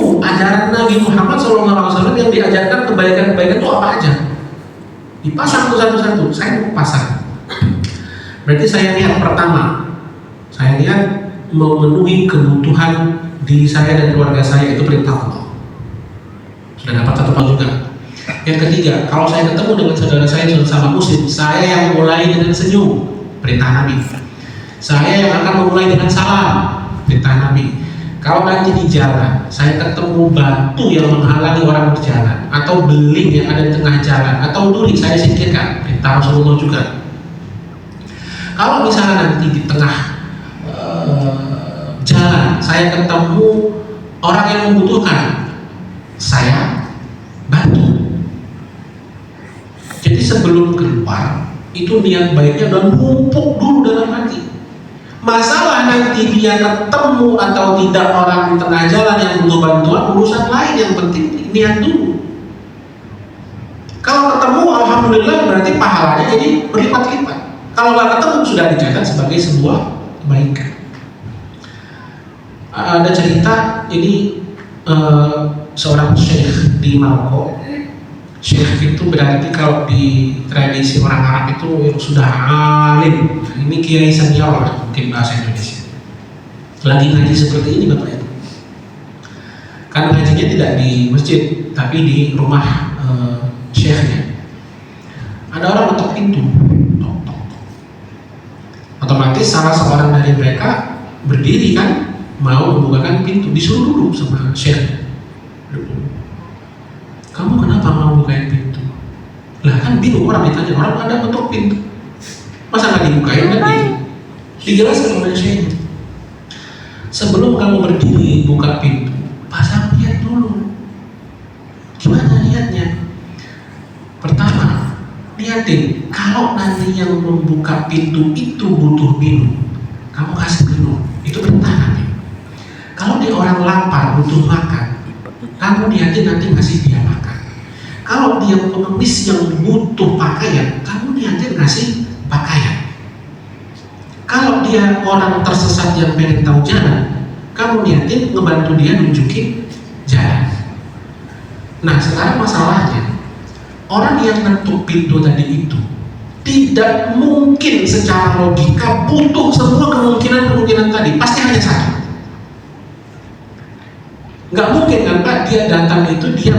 tahu ajaran Nabi Muhammad SAW yang diajarkan kebaikan-kebaikan itu apa aja. Dipasang tuh satu-satu, saya mau pasang. Berarti saya niat pertama, saya niat memenuhi kebutuhan diri saya dan keluarga saya, itu perintah Allah. Sudah dapat satu hal juga. Yang ketiga, kalau saya ketemu dengan saudara saya sama muslim, saya yang mulai dengan senyum, perintah Nabi. Saya yang akan memulai dengan salam, perintah Nabi. Kalau nanti di jalan, saya ketemu batu yang menghalangi orang berjalan, atau beling yang ada di tengah jalan, atau duri, saya singkirkan, perintah Rasulullah juga. Kalau misalnya nanti di tengah jalan, saya ketemu orang yang membutuhkan, saya bantu. Jadi sebelum keluar, itu niat baiknya udah numpuk dulu dalam hati. Masalah nanti dia ketemu atau tidak orang di tengah jalan yang butuh bantuan, urusan lain, yang penting niat dulu. Kalau ketemu, alhamdulillah berarti pahalanya jadi berlipat-lipat. Kalau nggak ketemu, sudah dicatat sebagai sebuah kebaikan. Ada cerita, ini seorang syekh di Maroko. Syekh itu berarti kalau di tradisi orang Arab itu yang sudah alim. Ini kiai senior lah, mungkin bahasa Indonesia. Lagi ngaji seperti ini Bapak Ibu. Karena ngajinya tidak di masjid, tapi di rumah syekhnya. Ada orang ketok pintu. Tok, tok, tok. Otomatis salah seorang dari mereka berdiri kan, mau membukakan pintu, disuruh dulu sama syekh. Kamu kenapa mau bukain pintu? Lah kan bingung orang ditanya, orang ada ketok pintu, masa nggak dibukain kan? Dijelaskan oleh syekh. Sebelum kamu berdiri buka pintu, pasang niat dulu. Gimana niatnya? Pertama, niatin kalau nanti yang membuka pintu itu butuh minum, kamu kasih minum. Itu perintah Nabi. Kalau dia orang lapar butuh makan, kamu niatin nanti ngasih dia makan. Kalau dia pengemis yang butuh pakaian, kamu niatin ngasih pakaian. Kalau dia orang tersesat yang pengen tahu jalan, kamu niatin ngebantu dia nunjukin jalan. Nah sekarang masalahnya, orang yang ngetuk pintu tadi itu tidak mungkin secara logika butuh semua kemungkinan tadi, pasti hanya satu. Nggak mungkin kan Pak, dia datang itu dia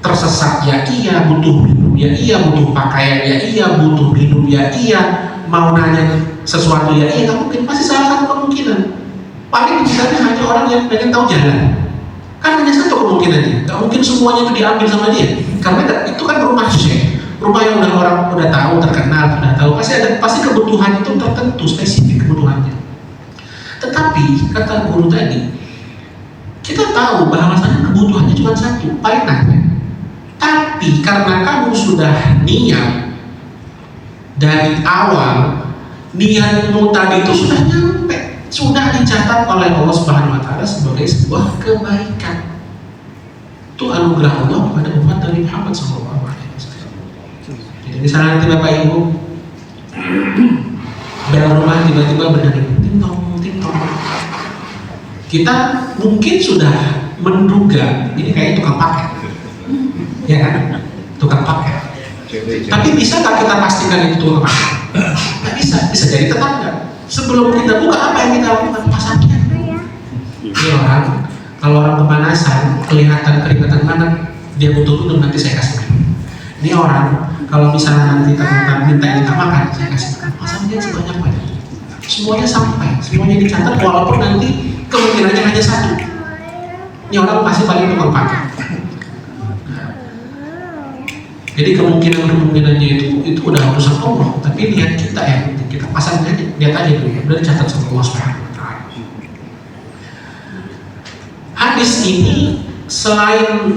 tersesat, ya iya, butuh minum, ya iya, butuh pakaian, ya iya, butuh minum, ya iya, mau nanya sesuatu, ya iya, nggak mungkin, pasti salah satu kemungkinan. Paling misalnya hanya orang yang pengen tahu jalan, kan hanya satu kemungkinannya, nggak mungkin semuanya itu diambil sama dia, karena itu kan rumah syekh, rumah yang orang udah tahu, terkenal, sudah tahu, pasti kebutuhan itu tertentu, spesifik kebutuhannya. Tetapi kata guru tadi, kita tahu bahwasanya kebutuhannya cuma satu, palingannya. Tapi karena kamu sudah niat dari awal, niatmu tadi itu sudah nyampe, sudah dicatat oleh Allah Subhanahu Wa Taala sebagai sebuah kebaikan. Itu anugerah Allah kepada umat Nabi Muhammad SAW. Jadi misalnya nanti Bapak Ibu bel rumah tiba-tiba berdering, ting tong, ting tong. Kita mungkin sudah menduga ini kayak tukang paket. Ya kan, tukang paket. Tapi bisa nggak kita pastikan itu tukang paket? Nggak bisa, bisa jadi tetangga. Sebelum kita buka, apa yang kita lakukan? Pasangnya. Ini orang, kalau orang kepanasan, kelihatan keringatan banget, dia butuh minum, nanti saya kasih minum. Ini orang, kalau misalnya nanti ternyata minta makan, saya kasih makan. Pasangnya sebanyak-banyak. Semuanya sampai, semuanya dicatat, walaupun nanti kemungkinannya hanya satu. Ini orang pasti paling tukang paket. Jadi kemungkinannya itu udah urusan Allah, tapi niat kita ya, kita pasang aja, lihat aja dulu, udah dicatat sama Allah Subhanahu Wa Taala. Hadis ini selain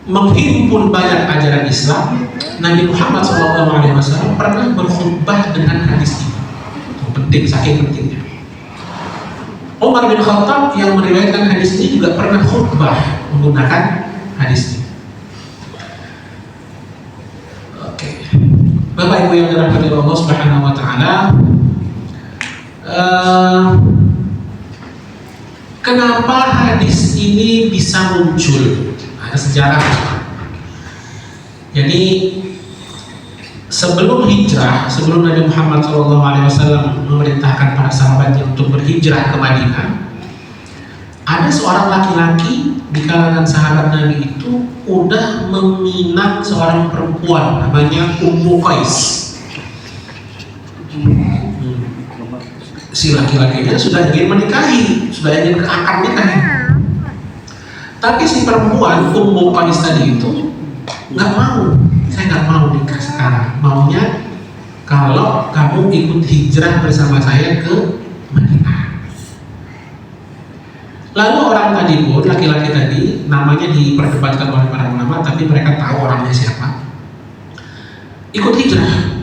menghimpun banyak ajaran Islam, Nabi Muhammad SAW pernah berkhutbah dengan hadis ini. Itu penting, saking pentingnya. Umar bin Khattab yang meriwayatkan hadis ini juga pernah khutbah menggunakan hadis ini. Bapak Ibu yang dirahmati Allah Subhanahu Wa Taala, kenapa hadis ini bisa muncul? Ada sejarah. Jadi sebelum hijrah, sebelum Nabi Muhammad SAW memerintahkan para sahabatnya untuk berhijrah ke Madinah, ada seorang laki-laki di kalangan sahabat Nabi itu udah meminang seorang perempuan namanya Ummu Qais. Si laki-lakinya sudah ingin menikahi, sudah ingin akad nikah. Tapi si perempuan Ummu Qais tadi itu nggak mau. Saya nggak mau nikah sekarang. Maunya kalau kamu ikut hijrah bersama saya ke Madinah. Lalu orang tadi pun, laki-laki tadi, namanya diperdebatkan oleh para ulama, tapi mereka tahu orangnya siapa. Ikut hijrah,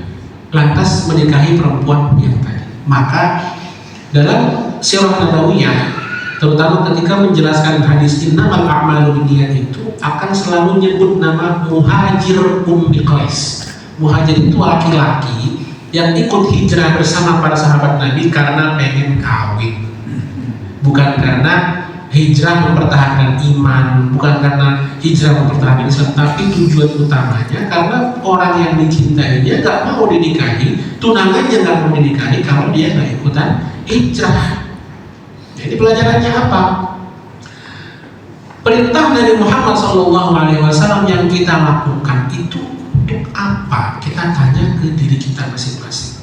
lantas menikahi perempuan yang tadi. Maka dalam sirah nabawiyah, terutama ketika menjelaskan hadis innamal a'malu binniyat itu akan selalu nyebut nama Muhajir Ummi Qais. Muhajir itu laki-laki yang ikut hijrah bersama para sahabat Nabi karena pengen kawin, bukan karena hijrah mempertahankan iman, bukan karena hijrah mempertahankan Islam, tapi tujuan utamanya karena orang yang dicintainya gak mau dinikahi, tunangannya gak mau dinikahi kalau dia gak ikutan hijrah. Jadi pelajarannya apa? Perintah dari Muhammad SAW yang kita lakukan itu untuk apa? Kita tanya ke diri kita masing-masing.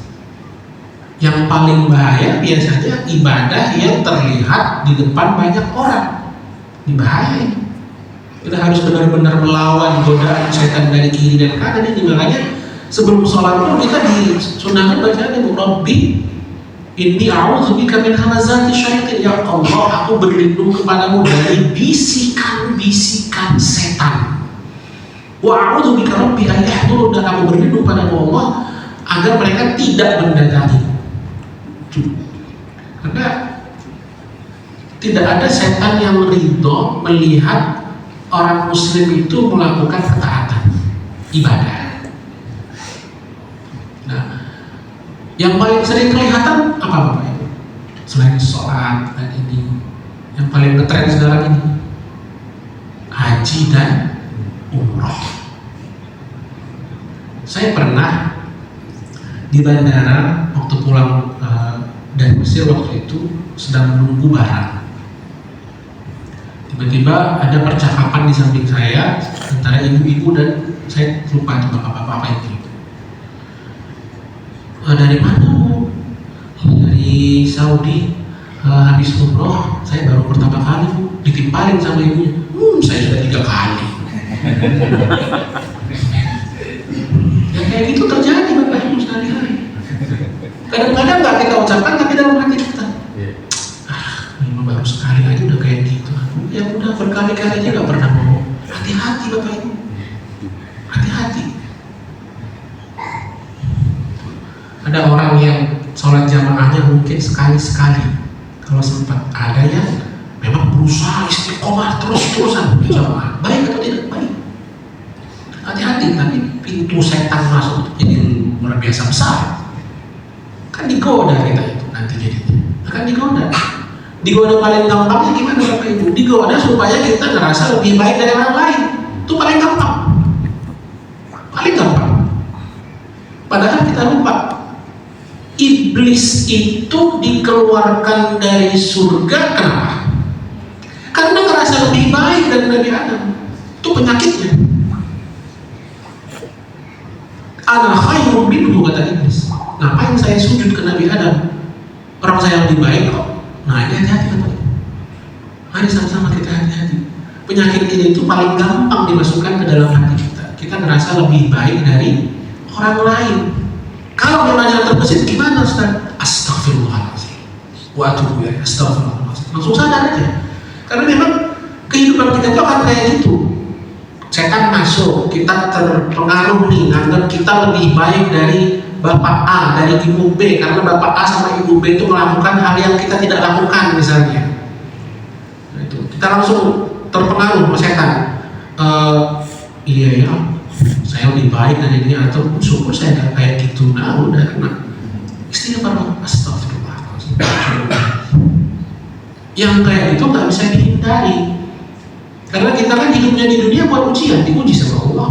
Yang paling bahaya biasanya ibadah yang terlihat di depan banyak orang. Ini bahaya ini. Kita harus benar-benar melawan godaan setan dari kiri dan kanan ini. Makanya sebelum sholat pun kita disunahkan bacaan Ibu Rabbi inni a'udzubika min hamazati syaitan. Ya Allah, aku berlindung kepadamu dari bisikan-bisikan setan. Wa a'udzubika rabbi an yahdurun, dan aku berlindung padamu Allah agar mereka tidak mendatangi. Karena tidak ada setan yang ridho melihat orang muslim itu melakukan ketaatan ibadah. Nah, yang paling sering kelihatan apa Bapak Ibu? Selain sholat dan ini, yang paling ngetren sekarang ini haji dan umroh. Saya pernah di bandara waktu pulang dari Mesir, waktu itu sedang menunggu barang. Tiba-tiba ada percakapan di samping saya antara ibu-ibu dan saya lupa itu bapak-bapak apa itu. Dari mana Bu? Dari Saudi, habis umroh. Saya baru pertama kali Bu, ditimpalin sama ibunya. Saya sudah 3 kali. Ya kayak gitu terjadi Bapak Ibu sehari-hari. Kadang-kadang nggak kita ucapkan tapi dalam hati kita, memang baru sekali aja udah kayak gitu. Ya udah berkali-kali aja nggak pernah ngomong. Hati-hati Bapak Ibu, hati-hati. Ada orang yang sholat jamaahnya mungkin sekali-sekali, kalau sempat. Ada yang memang berusaha istiqomah terus-terusan berjamaah. Baik atau tidak baik? Hati-hati, tapi pintu setan masuk jadi luar biasa besar. Kan digoda kita itu nanti jadinya. Akan digoda. Digoda paling gampangnya gimana Bapak Ibu? Digoda supaya kita ngerasa lebih baik dari orang lain. Itu paling gampang. Paling gampang. Padahal kita lupa. Iblis itu dikeluarkan dari surga kenapa? Karena ngerasa lebih baik dari Nabi Adam. Itu penyakitnya. Ana khairun minhu, kata iblis. Ngapain saya sujud ke Nabi Adam? Orang saya lebih baik kok. Nah ini hati-hati Bapak. Mari sama-sama kita hati-hati. Penyakit ini itu paling gampang dimasukkan ke dalam hati kita. Kita ngerasa lebih baik dari orang lain. Kalau memang yang terbesit gimana Ustaz? Astagfirullahaladzim. Wa atubu ilaih. Astagfirullahaladzim. Langsung sadar aja. Karena memang kehidupan kita itu akan kayak gitu. Setan masuk, kita terpengaruh nih, nganggap kita lebih baik dari Bapak A, dari Ibu B, karena Bapak A sama Ibu B itu melakukan hal yang kita tidak lakukan misalnya. Nah, itu kita langsung terpengaruh sama setan. Iya ya, saya lebih baik dari dia, atau syukur saya nggak kayak gitu. Nah udah kena istighfar, astagfirullah. Yang kayak itu nggak bisa dihindari. Karena kita kan hidupnya di dunia buat ujian, diuji sama Allah.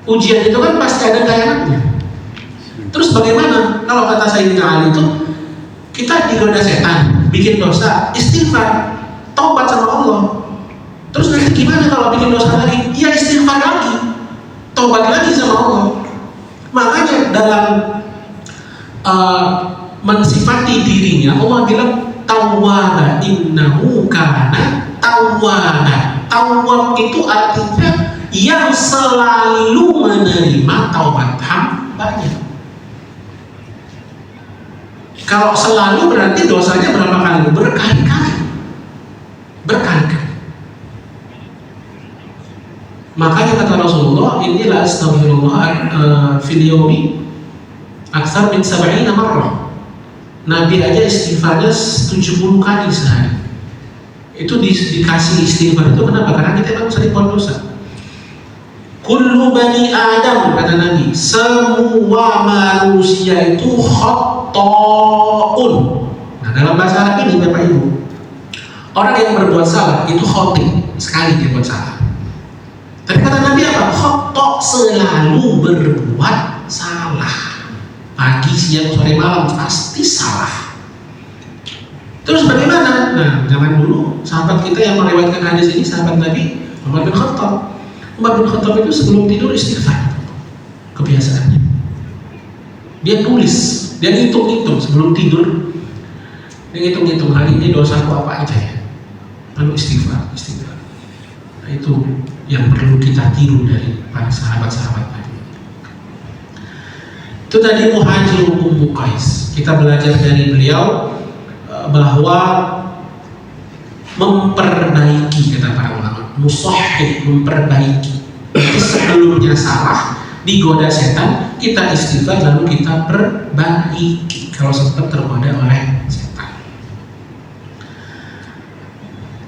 Ujian itu kan pasti ada gayanya. Terus bagaimana kalau kata Sayyidina Ali itu kita digoda setan, bikin dosa, istighfar, taubat sama Allah. Terus nanti gimana kalau bikin dosa lagi? Ya istighfar lagi, taubat lagi sama Allah. Makanya dalam mensifati dirinya Allah bilang tawwaba innahu kana tawwaba. Tawwab itu artinya yang selalu menerima taubat hambanya. Kalau selalu berarti dosanya berapa kali? Berkali-kali. Berkali-kali. Makanya kata Rasulullah, inilah astagfirullah fil yawmi aksar min 70 marrah. Nabi aja istighfarnya 70 kali sehari. Itu dikasih istighfar itu kenapa? Karena kita memang sering buat dosa. Kullu bani Adam, kata Nabi, semua manusia itu khotta'un. Nah, dalam bahasa Arab ini Bapak Ibu, orang yang berbuat salah itu khoti, sekali dia buat salah. Tapi kata Nabi apa? Khotta' selalu berbuat salah. Pagi, siang, sore, malam pasti salah. Terus bagaimana? Nah, zaman dulu sahabat kita yang meriwayatkan hadis ini, sahabat Nabi Umar bin Khattab. Umar bin Khattab itu sebelum tidur istighfar, kebiasaannya. Dia tulis, dia ngitung-ngitung sebelum tidur. Dia ngitung-ngitung hari ini dosaku apa aja ya. Lalu istighfar. Nah, itu yang perlu kita tiru dari para sahabat-sahabat Nabi. Itu tadi Muhajir Ummu Qais. Kita belajar dari beliau bahwa memperbaiki, kata para ulama, musahhih, memperbaiki. Jadi sebelumnya salah, digoda setan, kita istighfar lalu kita perbaiki kalau sempat tergoda oleh setan.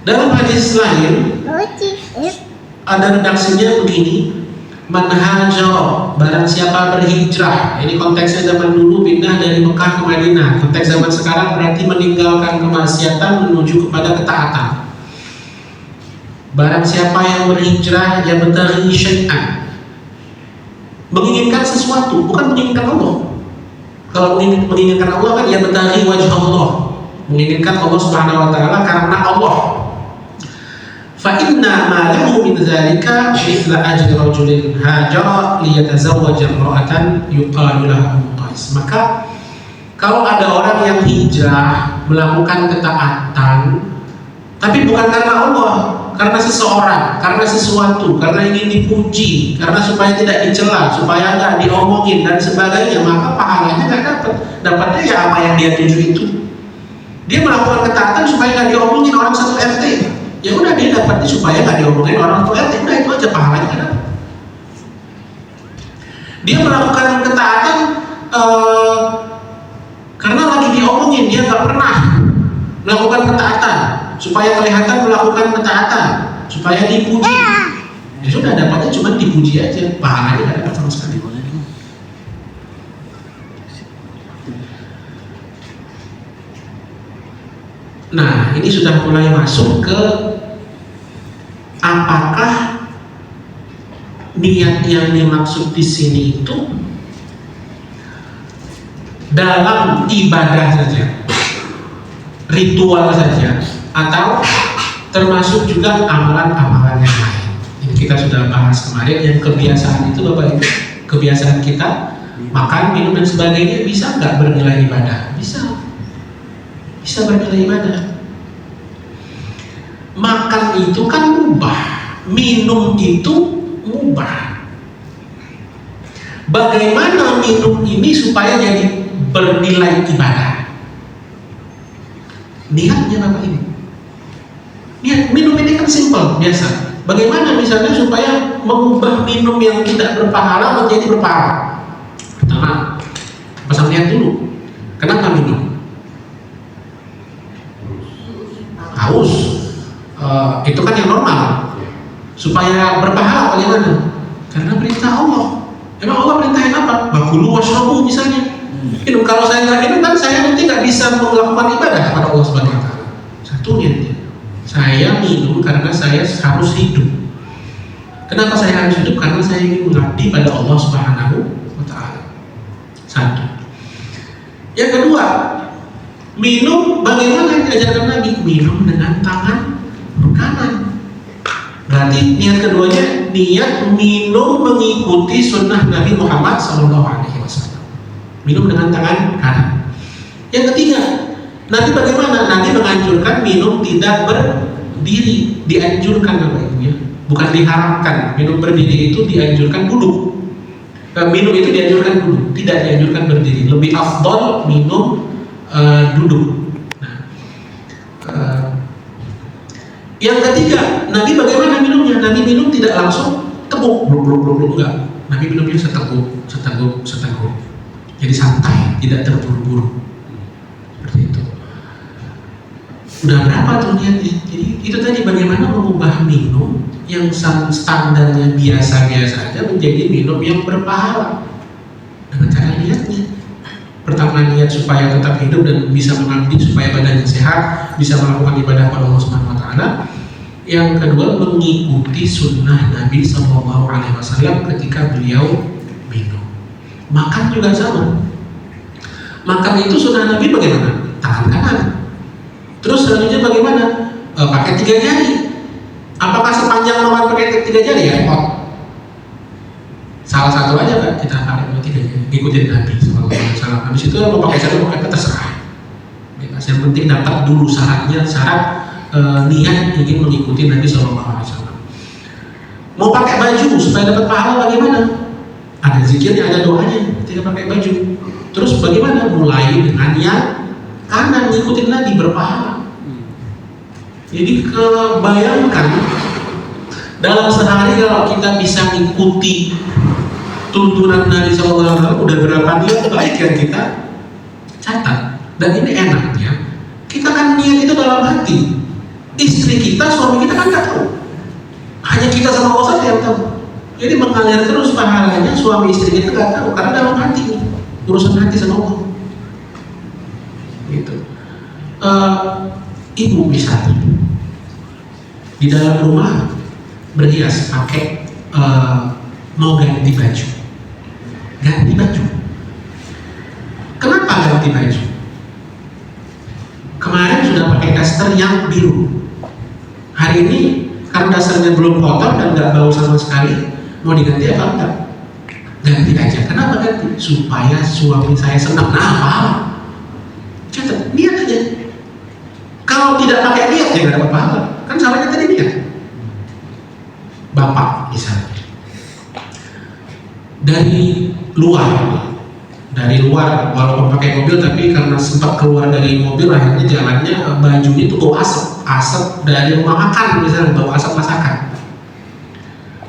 Dalam hadis lain ada redaksinya begini, man hajara, barang siapa berhijrah. Ini konteksnya zaman dulu, pindah dari Mekah ke Madinah. Konteks zaman sekarang berarti meninggalkan kemaksiatan menuju kepada ketaatan. Barang siapa yang berhijrah, ya betaghi syai'an, menginginkan sesuatu, bukan menginginkan Allah. Kalau menginginkan Allah kan ya betaghi wajh Allah, menginginkan Allah Subhanahu wa taala karena Allah. Fa inna ma lahu min dzalika mithla ajri rajulin hajara liyatazawwaja imra'atan yuqalu laha Ummu Qais. Maka kalau ada orang yang hijrah melakukan ketaatan tapi bukan karena Allah, karena seseorang, karena sesuatu, karena ingin dipuji, karena supaya tidak dicela, supaya nggak diomongin dan sebagainya, maka pahalanya nggak dapat. Dapatnya ya apa yang dia tuju itu. Dia melakukan ketaatan supaya nggak diomongin orang satu RT. Ya udah, dia dapatnya supaya nggak diomongin orang satu RT. Udah, itu aja pahalanya nggak dapat. Dia melakukan ketaatan karena lagi diomongin, dia nggak pernah melakukan ketaatan supaya kelihatan melakukan ketaatan, supaya dipuji. Ya sudah, dapatnya cuma dipuji aja, pahalanya nggak dapat sama sekali. Nah, ini sudah mulai masuk ke apakah niat yang dimaksud di sini itu dalam ibadah saja, ritual saja, atau termasuk juga amalan-amalan yang lain. Ini kita sudah bahas kemarin, yang kebiasaan itu Bapak Ibu, kebiasaan kita makan, minum dan sebagainya bisa nggak bernilai ibadah? Bisa bernilai ibadah. Makan itu kan mubah, minum itu mubah. Bagaimana minum ini supaya jadi bernilai ibadah? Niatnya Bapak ini. Niat minum ini kan simpel, biasa. Bagaimana misalnya supaya mengubah minum yang tidak berpahala menjadi berpahala? Pertama, pasang niat dulu. Kenapa minum? Haus. Itu kan yang normal. Supaya berpahala bagaimana? Karena perintah Allah. Emang Allah perintahin apa? Bakulu washrabu misalnya. Minum. Kalau saya nggak minum kan saya nanti nggak bisa melakukan ibadah kepada Allah Subhanahu wa taala. Satu niatnya. Saya minum karena saya harus hidup. Kenapa saya harus hidup? Karena saya ingin mengabdi pada Allah Subhanahu wa Ta'ala. Satu. Yang kedua, minum bagaimana yang diajarkan Nabi? Minum dengan tangan kanan. Berarti niat keduanya niat minum mengikuti sunnah Nabi Muhammad SAW. Minum dengan tangan kanan. Yang ketiga, Nabi bagaimana? Nabi menganjurkan minum tidak berdiri, dianjurkan apa itu ya? Bukan diharamkan. Minum berdiri itu dianjurkan duduk. Minum itu dianjurkan duduk, tidak dianjurkan berdiri. Lebih afdol minum duduk. Nah, yang ketiga, Nabi bagaimana minumnya? Nabi minum tidak langsung teguk, bluk enggak. Nabi minumnya seteguk. Jadi santai, tidak terburu-buru. Seperti itu. Udah berapa tuh niatnya? Jadi itu tadi bagaimana mengubah minum yang standarnya biasa-biasa aja menjadi minum yang berpahala dengan cara niatnya. Pertama niat supaya tetap hidup dan bisa mengabdi supaya badannya sehat, bisa melakukan ibadah pada Allah Subhanahu wa Ta'ala. Yang kedua mengikuti sunnah Nabi Sallallahu Alaihi Wasallam ketika beliau minum. Makan juga sama. Makan itu sunnah Nabi bagaimana? Tangan kanan. Terus selanjutnya bagaimana? Pakai 3 jari. Apakah sepanjang makan pakai 3 jari ya? Salah satu aja kan kita pakai 3 jari. Ikutin Nabi Sallallahu Alaihi Wasallam. Habis itu mau pakai satu mau pakai terserah. Yang penting dapat dulu syaratnya, syarat niat ingin mengikuti Nabi Sallallahu Alaihi Wasallam. Mau pakai baju supaya dapat pahala bagaimana? Ada zikirnya, ada doanya. Tidak pakai baju. Terus bagaimana? Mulai dengan yang kanan, ngikutin Nabi berpahala. Jadi kebayangkan dalam sehari kalau kita bisa mengikuti tuntunan Nabi Sallallahu Alaihi Wasallam udah berapa niat baik yang kita catat. Dan ini enaknya kita kan niat itu dalam hati. Istri kita, suami kita kan nggak tahu. Hanya kita sama Allah saja yang tahu. Jadi mengalir terus pahalanya suami istri kita nggak tahu karena dalam hati, urusan hati sama Allah. Gitu. Ibu misalnya di dalam rumah berhias pakai mau ganti baju. Kenapa ganti baju? Kemarin sudah pakai daster yang biru. Hari ini karena dasarnya belum kotor dan nggak bau sama sekali, mau diganti apa enggak? Ganti aja. Kenapa ganti? Supaya suami saya senang. Nah, paham? Catat, niat aja. Kalau tidak pakai niat, ya nggak dapat pahala. Kan salahnya tadi niat. Bapak misalnya dari luar walaupun pakai mobil tapi karena sempat keluar dari mobil akhirnya jalannya bajunya itu bau asap dari rumah makan misalnya, bau asap masakan.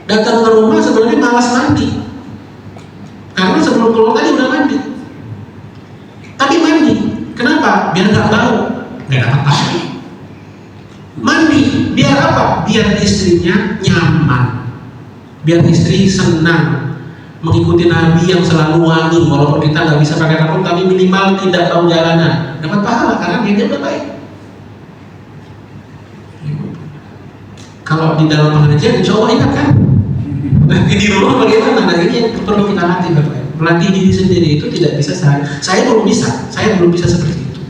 Datang ke rumah sebenarnya malas mandi karena sebelum keluar tadi udah mandi, tapi mandi kenapa? Biar nggak bau, nggak dapat pahala. Mandi biar apa? Biar istrinya nyaman, biar istri senang mengikuti Nabi yang selalu wangi. Walaupun kita nggak bisa pakai parfum tapi minimal tidak bau jalanan, dapat pahala karena dia udah baik. Kalau di dalam pengajian insya Allah ingat kan, nanti di rumah bagaimana? Nah ini yang perlu kita latih Bapak. Melatih diri sendiri itu tidak bisa saya belum bisa seperti itu.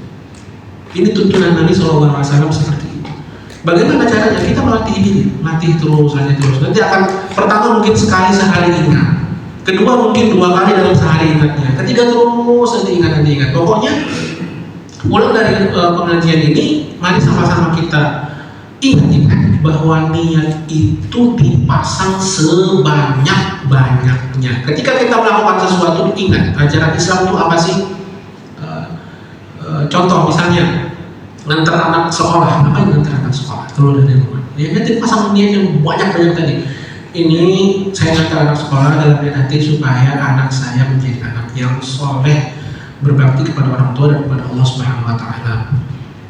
Ini tuntunan Nabi SAW seperti itu. Bagaimana caranya? Kita melatih diri, latih terus. Nanti akan pertama mungkin sekali sehari ingat. Kedua mungkin 2 kali dalam sehari ingatnya. Ketiga terus nanti ingat. Pokoknya mulai dari pengajian ini, mari sama-sama kita ingat bahwa niat itu dipasang sebanyak-banyaknya. Ketika kita melakukan sesuatu, ingat ajaran Islam itu apa sih? Contoh misalnya ngantar anak sekolah, ngapain ngantar anak sekolah? Keluar dari rumah. Ya nanti pasang niat yang banyak tadi. Ini saya ngantar anak sekolah dalam hati supaya anak saya menjadi anak yang soleh, berbakti kepada orang tua dan kepada Allah Subhanahu wa Ta'ala,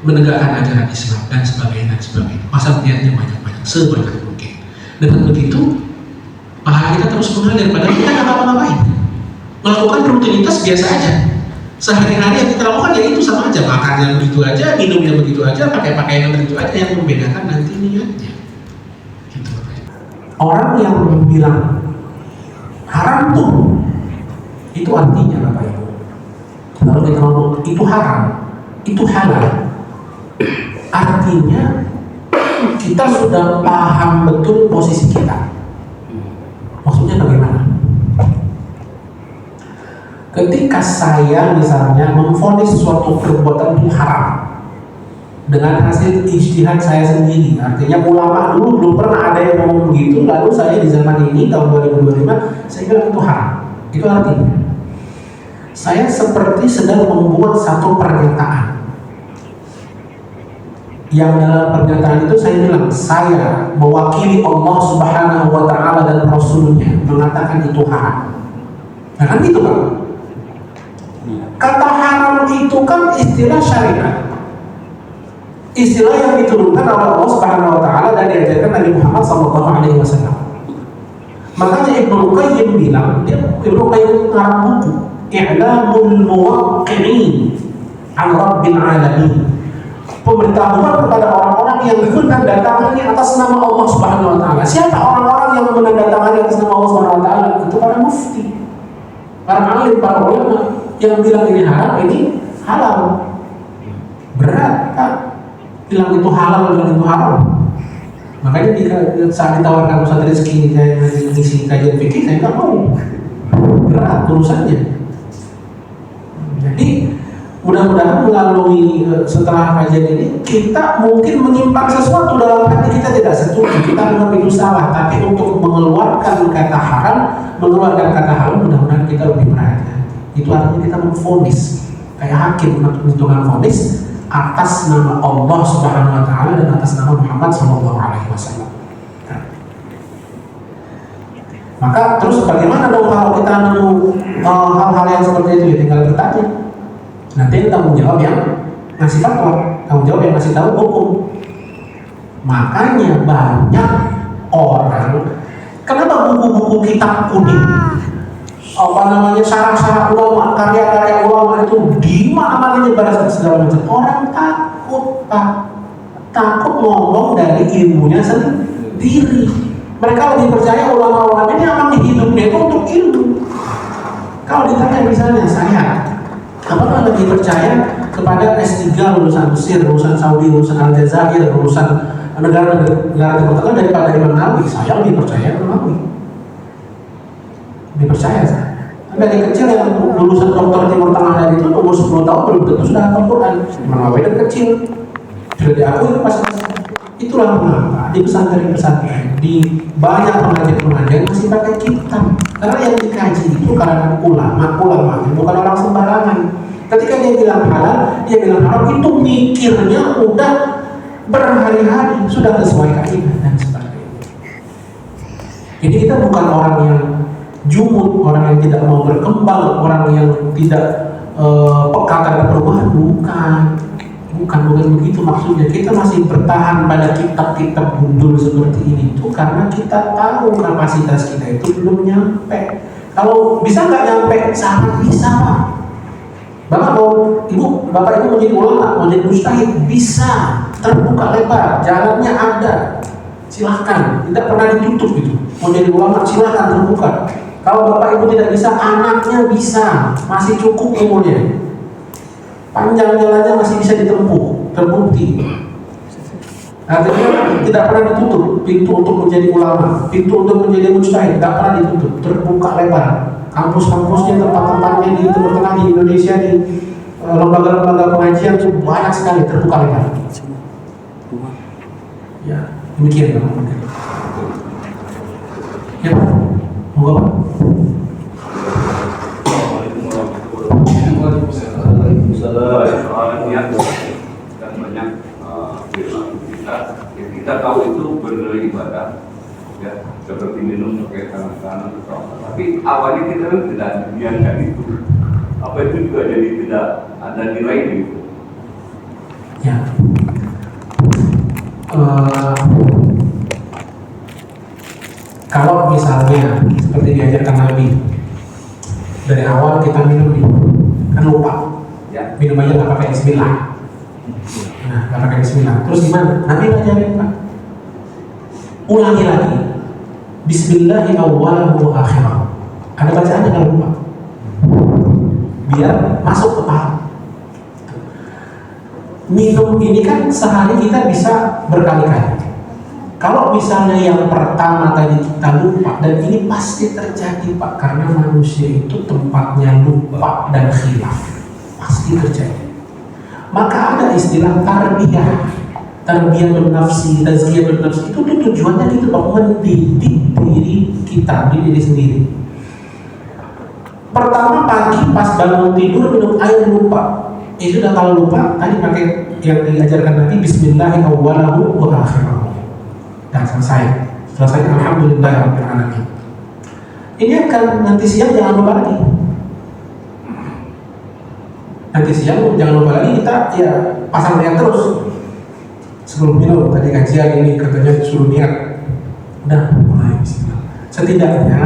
menegakkan ajaran Islam dan sebagainya. Pasang niatnya banyak sebanyak mungkin. Dengan begitu pahala kita terus mengalir, padahal kita nggak apa-apain. Melakukan rutinitas biasa aja. Sehari-hari yang kita lakukan ya itu sama aja, makan yang begitu aja, minumnya begitu aja, pakai pakaian begitu aja, yang membedakan nanti niatnya. Gitu. Orang yang bilang haram tuh, itu artinya Bapak Ibu. Kalau kita ngomong itu haram, itu halal, artinya kita sudah paham betul posisi kita. Maksudnya bagaimana? Ketika saya misalnya memvonis suatu perbuatan itu haram dengan hasil ijtihad saya sendiri, artinya ulama dulu belum pernah ada yang ngomong begitu, lalu saya di zaman ini tahun 2025 saya bilang itu haram. Itu artinya saya seperti sedang membuat satu pernyataan yang dalam pernyataan itu saya bilang saya mewakili Allah Subhanahu wa Ta'ala dan Rasulnya mengatakan itu haram. Nah kan gitu Pak. Kata haram itu kan istilah syariat, istilah yang diturunkan oleh Allah Subhanahu wa Ta'ala dan diajarkan Nabi Muhammad SAW. Makanya Ibnu Qayyim bilang, Ibnu Qayyim ngarang buku I'lamul Muwaqqi'in an Rabbil Alamin, pemberitahuan kepada orang-orang yang menandatangani atas nama Allah Subhanahu wa Ta'ala. Siapa orang-orang yang menandatangani atas nama Allah Subhanahu wa Ta'ala? Itu para mufti, para alim, para ulama yang bilang ini haram, ini halal. Berat kan? Bilang itu halal, bilang itu haram. Makanya saat ditawarkan Ustaz Rizky saya ngisi kajian fikih, saya nggak mau. Berat urusannya. Jadi mudah-mudahan melalui setelah kajian ini kita mungkin menyimpan sesuatu dalam hati kita tidak setuju, kita menganggap itu salah, tapi untuk mengeluarkan kata haram, mengeluarkan kata haram, mudah-mudahan kita lebih berhati-hati. Itu artinya kita memvonis kayak hakim menentukan vonis atas nama Allah Subhanahu wa Ta'ala dan atas nama Muhammad Sallallahu Alaihi Wasallam. Maka terus bagaimana dong kalau kita nemu hal-hal yang seperti itu? Ya tinggal bertanya. Nanti yang tanggung jawab yang ngasih fatwa, tanggung jawab yang ngasih tahu hukum. Makanya banyak orang, kenapa buku-buku kitab kuning, apa namanya syarah-syarah ulama, karya-karya ulama itu di mana-mana nyebar segala macam. Orang takut Pak, takut ngomong dari ilmunya sendiri. Mereka lebih percaya ulama-ulama ini memang hidupnya itu untuk ilmu. Kalau ditanya misalnya saya, apakah lebih percaya kepada S3 lulusan Mesir, lulusan Saudi, lulusan Aljazair, lulusan negara-negara Timur Tengah daripada Imam Nawawi? Saya lebih percaya Imam Nawawi. Lebih percaya saya. Dari kecil yang lulusan dokter Timur Tengah dari itu umur 10 tahun belum tentu sudah hafal Quran. Imam Nawawi dari kecil sudah diakui pas. Itulah mengapa di pesantren-pesantren, di banyak pengajian-pengajian masih pakai kitab. Karena yang dikaji itu kalangan ulama bukan orang sembarangan. Ketika dia bilang halal, dia bilang haram, itu mikirnya udah berhari-hari, sudah sesuai kaidah dan sebagainya. Jadi kita bukan orang yang jumud, orang yang tidak mau berkembang, orang yang tidak peka terhadap perubahan, bukan begitu maksudnya. Kita masih bertahan pada kitab-kitab gundul seperti ini itu karena kita tahu kapasitas kita itu belum nyampe. Kalau bisa nggak nyampe, sangat bisa Pak. Bapak ibu mau jadi ulama, mau jadi mujtahid, bisa, terbuka lebar, jalannya ada, silahkan, tidak pernah ditutup gitu. Mau jadi ulama silahkan terbuka. Kalau bapak ibu tidak bisa, anaknya bisa, masih cukup umurnya. Panjang jalannya masih bisa ditempuh, terbukti. Artinya tidak pernah ditutup pintu untuk menjadi ulama, pintu untuk menjadi mujtahid tidak pernah ditutup, terbuka lebar. Kampus-kampusnya, tempat-tempatnya di Timur Tengah, di Indonesia, di lembaga-lembaga pengajian itu banyak sekali, terbuka lebar. Ya, demikian Pak. Ya Pak, moga Pak. Soalnya dan banyak kita tahu itu benar ibadah, ya seperti minum pakai tangan kanan atau apa. Tapi awalnya kita kan tidak dibiarkan itu. Apa itu juga jadi tidak ada nilai itu. Ya. Kalau misalnya seperti diajarkan Nabi, dari awal kita minum nih, kan lupa. Ya, minum aja nggak pakai bismillah. Nah, nggak pakai bismillah. Terus gimana? Nabi ngajarin Pak. Ulangi lagi. Bismillahi awwalahu wa akhirahu. Ada bacaannya kalau lupa. Biar masuk ke paham. Minum ini kan sehari kita bisa berkali-kali. Kalau misalnya yang pertama tadi kita lupa, dan ini pasti terjadi Pak, karena manusia itu tempatnya lupa dan khilaf, pasti terjadi. Maka ada istilah tarbiyah bernafsi, tazkiyah bernafsi, itu tujuannya gitu Pak, mendidik diri kita, diri sendiri. Pertama pagi pas bangun tidur minum air lupa. Sudah kalau lupa tadi pakai yang diajarkan Nabi Bismillahirrahmanirrahim wa akhirahu. Dan selesai alhamdulillahirabbil alamin. Ini akan nanti siang jangan lupa lagi. Nanti siang jangan lupa lagi kita ya pasang niat terus. Sebelum minum tadi kajian ini katanya suruh niat. Udah mulai bismillah. Setidaknya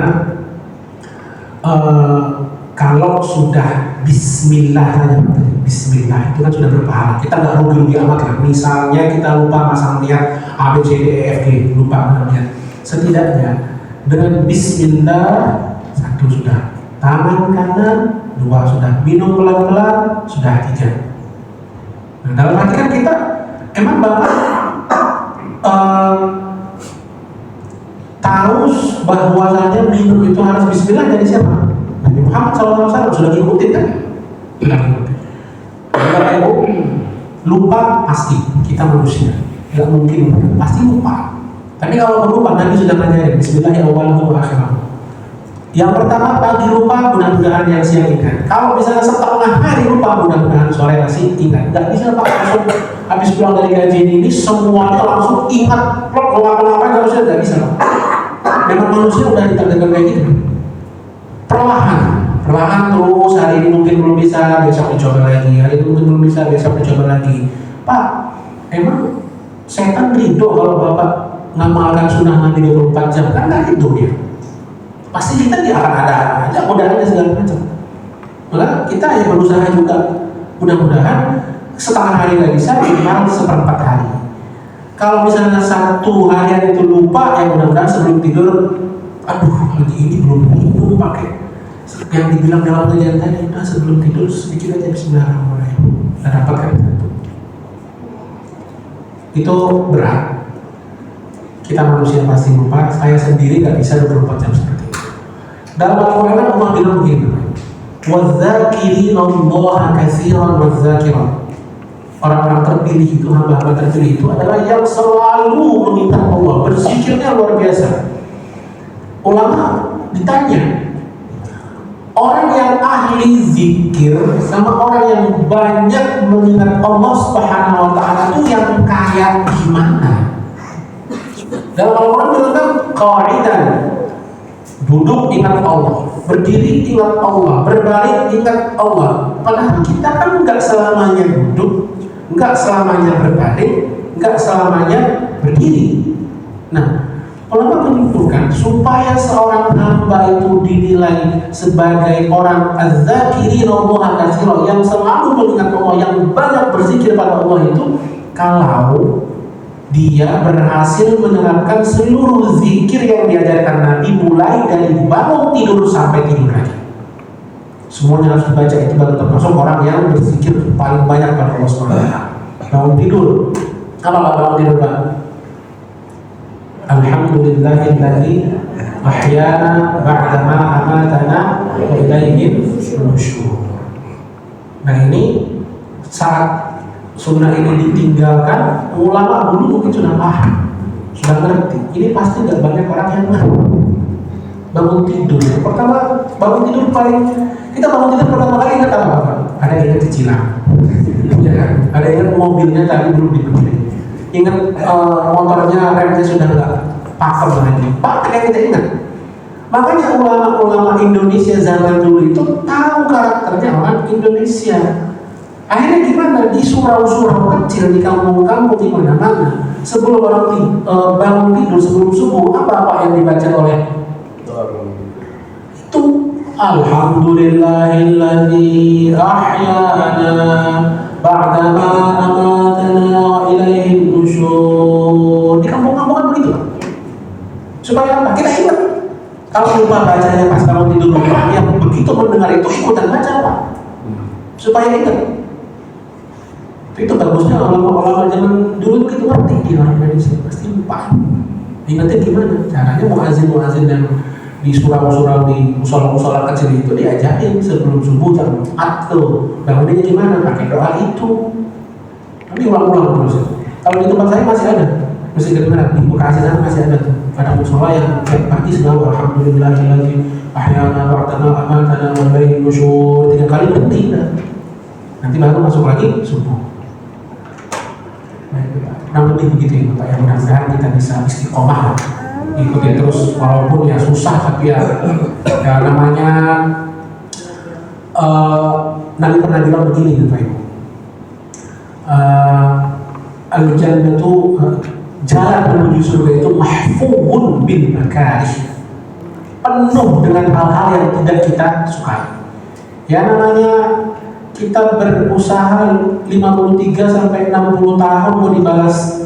kalau sudah bismillah bismillah itu kan sudah berpahala. Kita nggak rugi amat lah. Misalnya kita lupa masang niat A B C D E F G, lupa niat. Setidaknya dengan bismillah satu sudah, tangan kanan dua sudah, minum pelan-pelan sudah tiga. Nah, dalam arti kan kita emang Bapak tahu bahwasanya minum itu harus bismillah dari siapa? Nabi Muhammad SAW sudah ngikutin kan? Sudah ngikutin. Bapak Ibu, lupa pasti, kita manusia, nggak mungkin pasti lupa. Tapi kalau lupa Nabi sudah ngajarin Bismillahirrahmanirrahim. Yang pertama pagi lupa, mudah-mudahan yang siang ingat. Kalau misalnya setengah hari lupa, mudah-mudahan sore masih ingat. Nggak bisa Pak langsung habis pulang dari kajian ini semuanya langsung ingat. Mau ngapa-ngapain harusnya nggak bisa Pak. Memang manusia udah ditakdirkan kayak gitu. Perlahan terus, hari ini mungkin belum bisa, besok dicoba lagi, hari ini mungkin belum bisa, besok dicoba lagi. Pak, emang setan ridho kalau Bapak ngamalkan sunnah Nabi 24 jam? Kan nggak ridho dia. Pasti kita dia akan ada aja godaannya segala macam. Maka kita ya berusaha juga, mudah-mudahan setengah hari nggak bisa, minimal seperempat hari. Kalau misalnya satu harian itu lupa, ya mudah-mudahan sebelum tidur, aduh lagi ini belum minum pakai yang dibilang dalam kajian tadi, udah sebelum tidur sedikit aja bismillahirrahmanirrahim, dan dapatkan satu. Itu berat. Kita manusia pasti lupa. Saya sendiri nggak bisa 24 jam seperti itu. Dalam Al-Quran Allah bilang begini, وَالذَّاكِرِينَ كَثِيرًا وَالذَّاكِرَةِ. Orang-orang terpilih itu, hamba-hamba terpilih itu adalah yang selalu meminta Allah, berzikirnya luar biasa. Ulama ditanya, orang yang ahli zikir sama orang yang banyak mengingat Allah Subhanahu wa Ta'ala itu yang kaya gimana? Dalam Al-Quran bilang qaidan, duduk ingat Allah, berdiri ingat Allah, berbaring ingat Allah. Padahal kita kan nggak selamanya duduk, nggak selamanya berbaring, nggak selamanya berdiri. Nah, ulama menyimpulkan supaya seorang hamba itu dinilai sebagai orang az-zakirin Allah katsira, yang selalu mengingat Allah, yang banyak berzikir pada Allah itu, kalau dia berhasil menerapkan seluruh zikir yang diajarkan Nabi, mulai dari bangun tidur sampai tidur lagi. Semuanya harus dibaca, itu baru termasuk orang yang berzikir paling banyak pada Allah SWT. Bangun tidur, apa Pak bangun tidur Pak? Alhamdulillahilladzi ahyana ba'dama amatana wa ilaihi nusyur. Nah ini saat sunnah ini ditinggalkan, ulama dulu mungkin sudah paham, sudah ngerti. Ini pasti nggak banyak orang yang bangun tidur. Pertama bangun tidur kita bangun tidur pertama kali ingat apa? Ada yang ingat cicilan, ya kan? Ada yang ingat mobilnya tadi belum dibenerin. Ingat motornya remnya sudah nggak pakem lagi. Pak, yang kita ingat. Makanya ulama-ulama Indonesia zaman dulu itu tahu karakternya orang Indonesia. Akhirnya gimana? Di surau-surau kecil, di kampung-kampung, di mana-mana, sebelum orang bangun tidur, sebelum subuh, apa yang dibaca oleh itu? Alhamdulillahilladzi ahyana ba'dama Kalau lupa bacanya pas kalau tidur lupa, yang begitu mendengar itu ikutan baca Pak, supaya ingat. Itu bagusnya ulama-ulama zaman dulu begitu ngerti di orang Indonesia, pasti lupa. Ingatnya gimana? Caranya muazin yang di surau-surau di musola-musola kecil itu diajarin sebelum subuh jam 4 tuh bangunnya gimana? Pakai doa itu. Tapi ulang-ulang terus. Kalau di tempat saya masih ada. Masih kedengaran di Bekasi sana masih ada tuh. Ada musola yang tiap pagi selalu alhamdulillahilladzi ahyana ba'dama amatana wa ilaihi nusyur 3 kali berhenti dah. Nanti baru masuk lagi subuh. Nah, kurang lebih begitu ya Bapak, yang mudah-mudahan kita bisa istiqomah ikuti terus walaupun ya susah, tapi ya namanya Nabi pernah bilang begini Bapak Ibu, al-jannah itu jalan menuju surga itu mahfuzun bil makarih, penuh dengan hal-hal yang tidak kita sukai. Ya namanya kita berusaha 53 sampai 60 tahun mau dibalas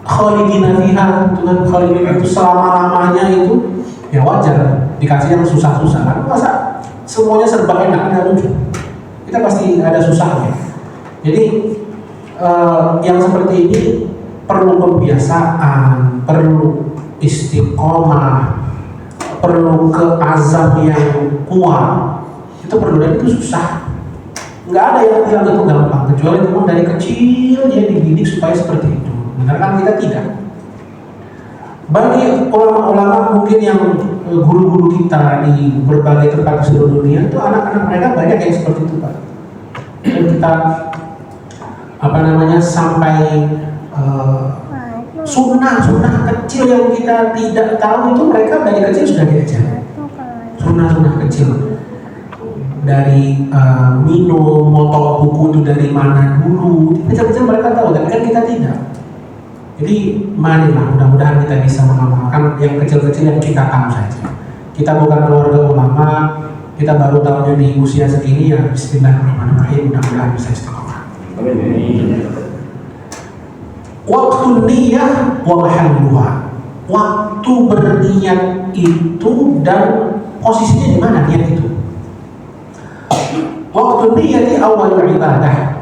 khalidina fiha, Tuhan khalidina itu selama-lamanya itu ya wajar dikasih yang susah-susah. Kan masa semuanya serba enak, ada lucu. Kita pasti ada susahnya. Jadi yang seperti ini perlu pembiasaan, perlu istiqomah, perlu keazam yang kuat. Itu perlu, dan itu susah. Nggak ada yang bilang itu gampang, kecuali memang dari kecil dia dididik supaya seperti itu. Benar kan? Kita tidak. Bagi ulama-ulama mungkin yang guru-guru kita di berbagai tempat di seluruh dunia itu anak-anak mereka banyak yang seperti itu Pak. Dan kita sampai sunnah kecil yang kita tidak tahu itu mereka dari kecil sudah diajar. Sunnah kecil dari minum, motong buku itu dari mana dulu, kecil-kecil mereka tahu, tapi kan kita tidak. Jadi marilah mudah-mudahan kita bisa mengamalkan yang kecil-kecil yang kita tahu saja. Kita bukan keluarga ulama, kita baru tahunya di usia segini ya bismillahirrahmanirrahim, mudah-mudahan bisa istiqomah. Waktu niyah wa mahalluha, waktu berniat itu dan posisinya di mana niat itu. Waktu niat di awal ibadah,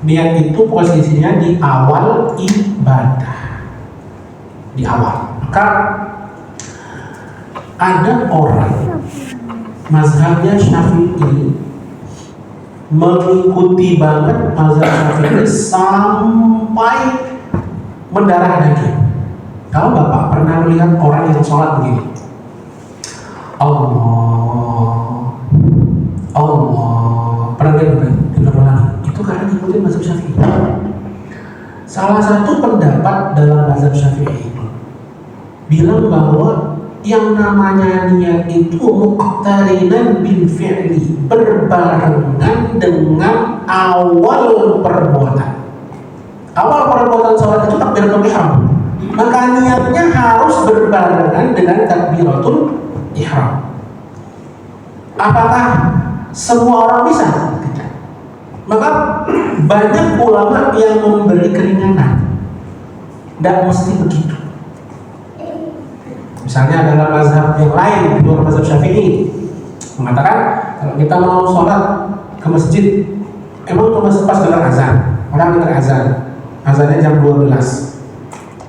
niat itu posisinya di awal ibadah, di awal. Maka ada orang mazhabnya Syafi'i, mengikuti banget mazhab Syafi'i sampai mendarah daging. Kalau Bapak pernah melihat orang yang sholat begini, Allah, pernah lihat bukan? Itu karena ngikutin mazhab Syafi'i. Salah satu pendapat dalam mazhab Syafi'i bilang bahwa yang namanya niat itu muqtarinan bil fi'li, berbarengan dengan awal perbuatan. Awal perbuatan sholat itu takbiratul ihram, maka niatnya harus berbarengan dengan takbiratul ihram. Apakah semua orang bisa? Tidak. Maka banyak ulama yang memberi keringanan. Tidak mesti begitu. Misalnya dalam mazhab yang lain di luar mazhab Syafi'i mengatakan kalau kita mau sholat ke masjid, emang ke masjid pas dengar azan, orang dengar azan, azannya jam 12,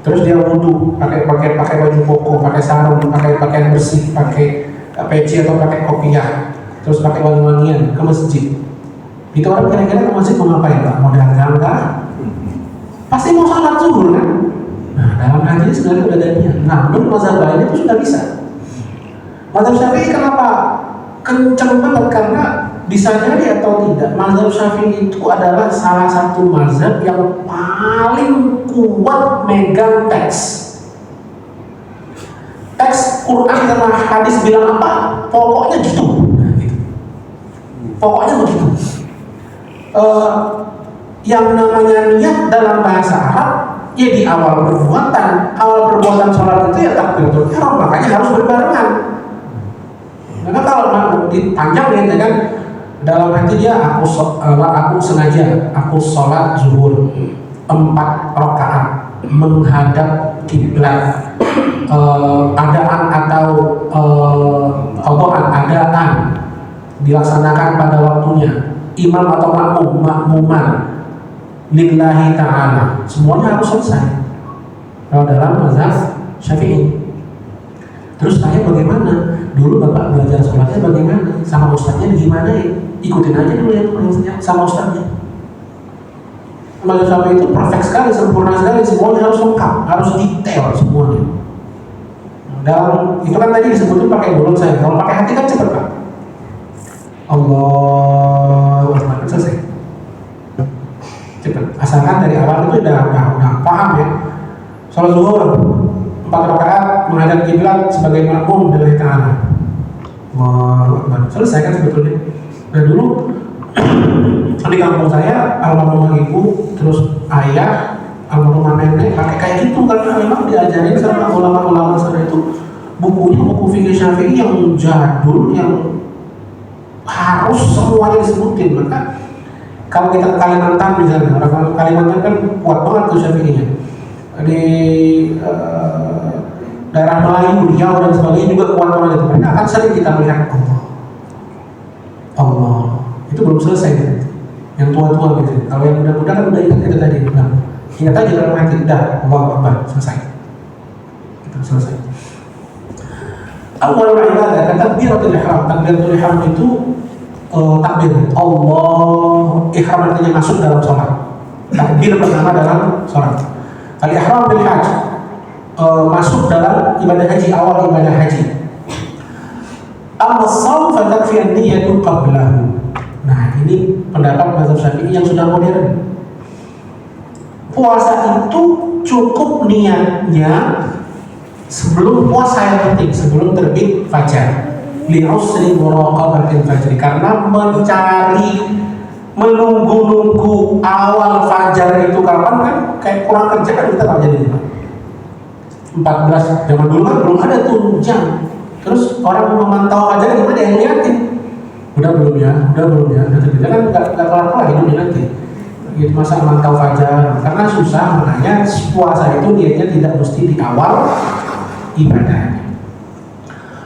terus dia wudhu, pakai baju koko, pakai sarung, pakai pakaian bersih, pakai peci atau pakai kopiah, terus pakai wangi-wangian ke masjid. Itu orang kira-kira ke masjid mau ngapain Pak? Mau dagang kah? Pasti mau sholat zuhur kan? Nah, dalam hal ini sebenarnya udah ada niat. Nah, menurut mazhab lain itu sudah bisa. Mazhab Syafi'i kenapa kenceng banget? Karena disadari atau tidak, mazhab Syafi'i itu adalah salah satu mazhab yang paling kuat megang teks. Teks Quran sama hadis bilang apa? Pokoknya gitu. Nah, gitu. Pokoknya begitu. Yang namanya niat dalam bahasa Arab ya di awal perbuatan sholat itu ya takbiratul ihram, makanya harus berbarengan. Karena kalau dipanjang ya kan, dalam hati dia aku sengaja sholat zuhur 4 rakaat menghadap kiblat adaan atau adaan dilaksanakan pada waktunya, imam atau makmuman lillahi ta'ala, semuanya harus selesai kalau dalam mazhab Syafi'i. Terus saya bagaimana? Dulu Bapak belajar sholatnya bagaimana? Sama ustadznya gimana ya? Ikutin aja dulu ya sama ustadznya. Mazhab Syafi'i itu perfect sekali, sempurna sekali, semuanya harus lengkap, harus detail semuanya. Dalam itu kan tadi disebutin pakai mulut saya, kalau pakai hati kan cepet Pak. Allah Akbar, selesai. Cepet. Asalkan dari awal itu udah paham ya. Sholat zuhur 4 rakaat menghadap kiblat sebagai makmum dari ta'ala. Allahu Akbar. Selesai kan sebetulnya. Nah dulu di kampung saya almarhumah ibu terus ayah almarhumah nenek pakai kayak gitu karena memang diajarin sama ulama-ulama sana itu bukunya buku fikih Syafi'i yang jadul yang harus semuanya disebutin. Maka kalau kita ke Kalimantan misalnya, orang Kalimantan kan kuat banget tuh Syafi'inya. Di daerah Melayu, Riau dan sebagainya juga kuat banget itu. Mereka akan sering kita melihat Allah. Itu belum selesai kan? Yang tua-tua gitu. Kalau yang muda-muda kan udah ingat kita tadi. Nah, ingat aja dalam hati, udah Allah Akbar, selesai. Itu selesai. Awal ibadah dan takbiratul ihram. Takbiratul ihram itu takbir Allah, ihram artinya masuk dalam sholat. Takbir pertama dalam sholat. Al-ihram bil haji, masuk dalam ibadah haji, awal ibadah haji. Amma shaum fa takfi an-niyyatu qablahu. Nah, ini pendapat mazhab Syafi'i yang sudah modern. Puasa itu cukup niatnya sebelum puasa yang penting, sebelum terbit fajar. Li'usri muraqabatil fajri, karena menunggu awal fajar itu kapan kan kayak kurang kerja kan kita tak jadi 14 zaman dulu kan belum ada tuh jam. Terus orang memantau fajar gimana yang liatin? Udah belum ya, udah terjadi kan nggak kelar-kelar hidupnya nanti. Gitu masa mantau fajar karena susah, makanya puasa itu niatnya tidak mesti di awal ibadahnya.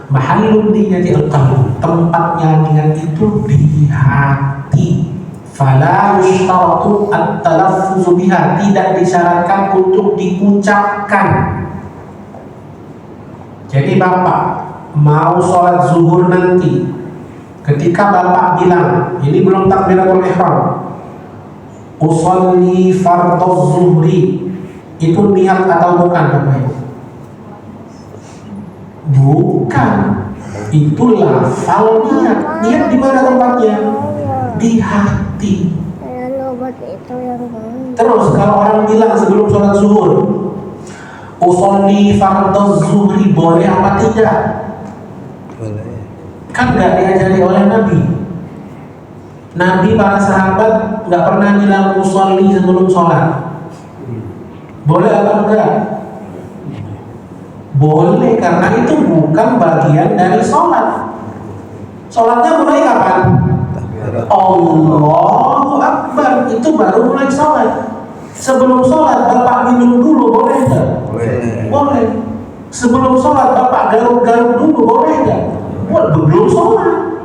Mahallun niyati al-qalb, tempatnya niat itu di hati. Fala yushtaratu at-talaffuz biha, tidak disyaratkan untuk diucapkan. Jadi Bapak mau sholat zuhur nanti, ketika Bapak bilang, ini belum takbiratul ihram, usolli fardhu zuhri, itu niat atau bukan Bapak Ibu? Bukan, itu lafal niat. Niat di mana tempatnya? Di hati. Terus kalau orang bilang sebelum sholat zuhur, usolli fardhu zuhri, boleh apa tidak? Boleh. Kan nggak diajari oleh Nabi. Nabi para sahabat nggak pernah bilang usolli sebelum sholat. Boleh apa enggak? Boleh, karena itu bukan bagian dari sholat. Sholatnya mulai kapan? Allahu Akbar, itu baru mulai sholat. Sebelum sholat Bapak minum dulu, boleh nggak? Boleh. Sebelum sholat Bapak garuk-garuk dulu, boleh nggak? Belum sholat.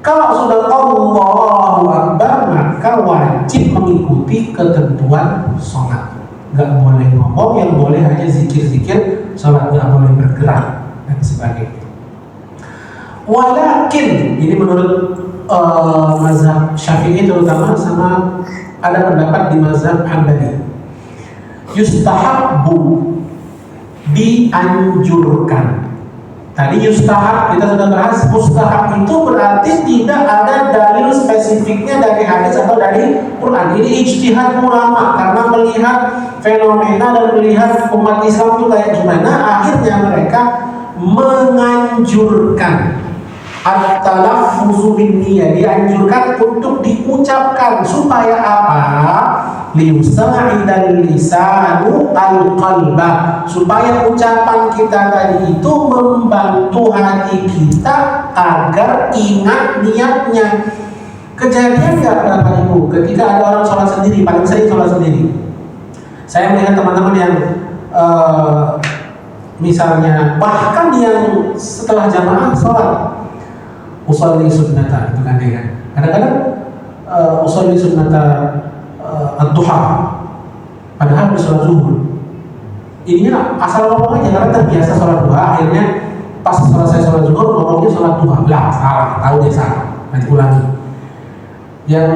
Kalau sudah Allahu Akbar, maka wajib mengikuti ketentuan sholat. Nggak boleh ngomong, yang boleh hanya zikir-zikir, sholat nggak boleh bergerak dan sebagainya. Walakin, ini menurut mazhab Syafi'i terutama, sama ada pendapat di mazhab Hanbali, yustahabbu, dianjurkan. Tadi yustahab kita sudah bahas, mustahab itu berarti tidak ada dalil spesifiknya dari hadis atau dari Quran. Ini ijtihad ulama karena melihat fenomena dan melihat umat Islam itu kayak gimana, akhirnya mereka menganjurkan at-talaffuzu bin-niyyah, dianjurkan untuk diucapkan supaya apa? Liyusa'idal lisanu al-qalba, supaya ucapan kita tadi itu membantu hati kita agar ingat niatnya. Kejadian nggak Bapak Ibu ketika ada orang sholat sendiri, paling sering sholat sendiri. Saya melihat teman-teman yang misalnya bahkan yang setelah jamaah sholat usolli sunnata itu kan ya kan. Kadang-kadang usolli sunnata ad-duha padahal di sholat zuhur. Ininya asal ngomong aja karena terbiasa sholat duha, akhirnya pas selesai sholat zuhur ngomongnya sholat duha. Lah salah, tahu dia salah, nanti ulangi. Yang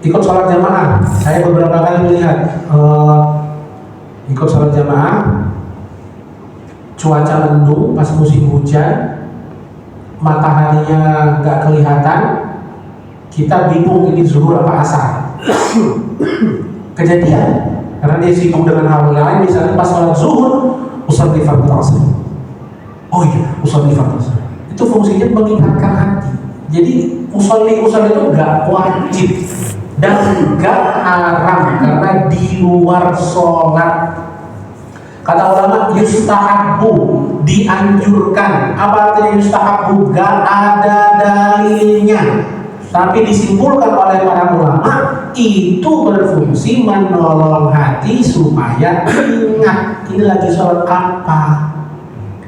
ikut sholat jamaah, saya beberapa kali melihat ikut sholat jamaah, cuaca mendung pas musim hujan, mataharinya nggak kelihatan, kita bingung ini zuhur apa asar. Kejadian karena dia sibuk dengan hal lain, misalnya pas sholat zuhur usolli fardhu asr. Oh iya, usolli fardhu asr. Itu fungsinya mengingatkan hati. Jadi usolli itu nggak wajib dan nggak haram karena di luar sholat. Kata ulama yustahabbu, dianjurkan. Apa artinya yustahabbu? Nggak ada dalilnya, tapi disimpulkan oleh para ulama itu berfungsi menolong hati supaya ingat ini lagi sholat apa.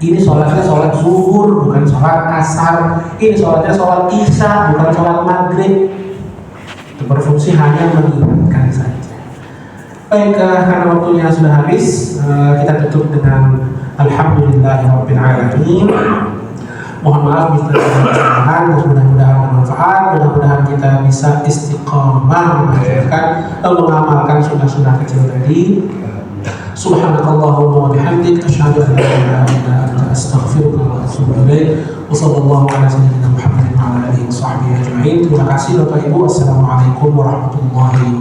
Ini sholatnya sholat zuhur bukan sholat asar. Ini sholatnya sholat isya bukan sholat maghrib. Itu berfungsi hanya mengingatkan saja. Baik, karena waktunya sudah habis, kita tutup dengan alhamdulillahirabbil alamin. Mohon maaf bila ada kesalahan, mudah-mudahan bermanfaat, mudah-mudahan kita bisa istiqomah mengamalkan sunnah-sunnah kecil tadi. Subhanakallahumma wa bihamdik asyhadu an la ilaha illa anta astaghfiruka wa atubu ilaik. Wa sallallahu ala sayyidina Muhammadin wa ala alihi wa sahbihi ajma'in. Terima kasih Bapak Ibu. Assalamualaikum warahmatullahi wabarakatuh.